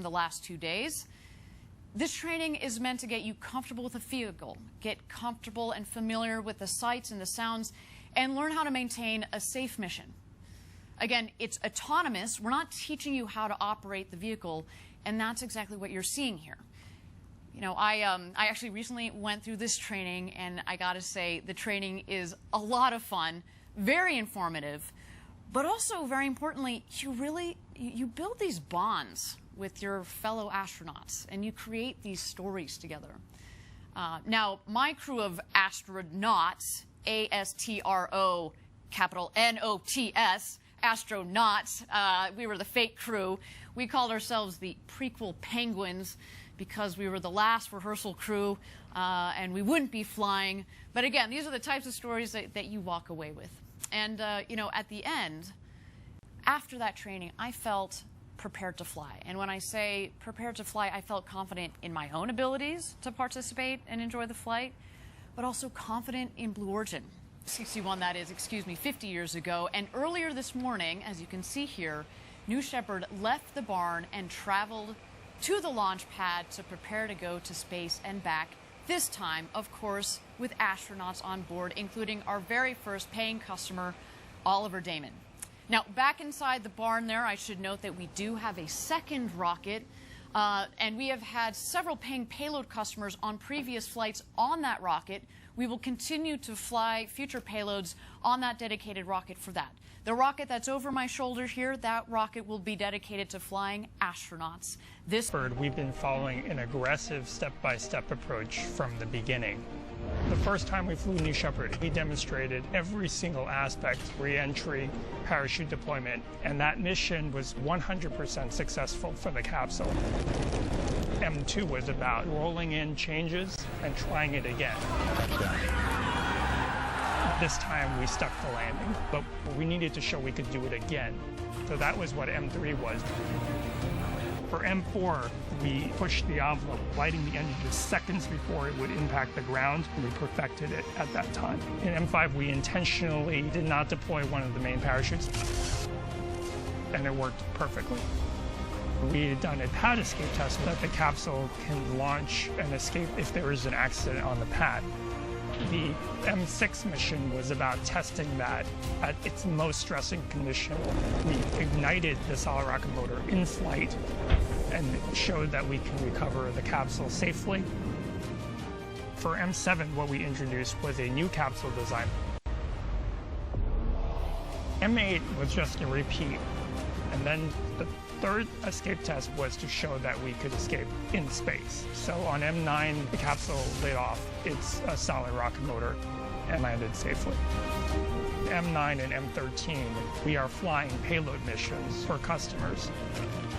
the last 2 days. This training is meant to get you comfortable with the vehicle, get comfortable and familiar with the sights and the sounds, and learn how to maintain a safe mission. Again, it's autonomous. We're not teaching you how to operate the vehicle, and that's exactly what you're seeing here. You know, I actually recently went through this training, and I got to say the training is a lot of fun, very informative, but also very importantly, you build these bonds with your fellow astronauts, and you create these stories together. Now, my crew of astronauts, A-S-T-R-O, capital N-O-T-S, astronauts, we were the fake crew. We called ourselves the prequel penguins because we were the last rehearsal crew, and we wouldn't be flying. But again, these are the types of stories that you walk away with. And, you know, at the end, after that training, I felt prepared to fly. And when I say prepared to fly, I felt confident in my own abilities to participate and enjoy the flight, but also confident in Blue Origin. 61, that is, 50 years ago. And earlier this morning, as you can see here, New Shepard left the barn and traveled to the launch pad to prepare to go to space and back, this time, of course, with astronauts on board, including our very first paying customer, Oliver Damon. Now, back inside the barn there, I should note that we do have a second rocket, and we have had several paying payload customers on previous flights on that rocket. We will continue to fly future payloads on that dedicated rocket for that. The rocket that's over my shoulder here, that rocket will be dedicated to flying astronauts. We've been following an aggressive step-by-step approach from the beginning. The first time we flew New Shepard, we demonstrated every single aspect, re-entry, parachute deployment, and that mission was 100% successful for the capsule. M2 was about rolling in changes and trying it again. This time we stuck the landing, but we needed to show we could do it again. So that was what M3 was. For M4, we pushed the envelope, lighting the engine just seconds before it would impact the ground, and we perfected it at that time. In M5, we intentionally did not deploy one of the main parachutes, and it worked perfectly. We had done a pad escape test so that the capsule can launch and escape if there is an accident on the pad. The M6 mission was about testing that at its most stressing condition. We ignited the solid rocket motor in flight and showed that we can recover the capsule safely. For M7, what we introduced was a new capsule design. M8 was just a repeat, and then the third escape test was to show that we could escape in space. So on M9, the capsule lit off its solid rocket motor and landed safely. M9 and M13, we are flying payload missions for customers,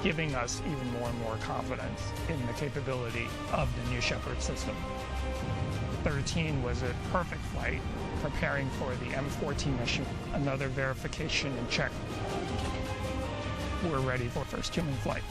giving us even more and more confidence in the capability of the New Shepard system. 13 was a perfect flight, preparing for the M14 mission, another verification and check. We're ready for first human flight.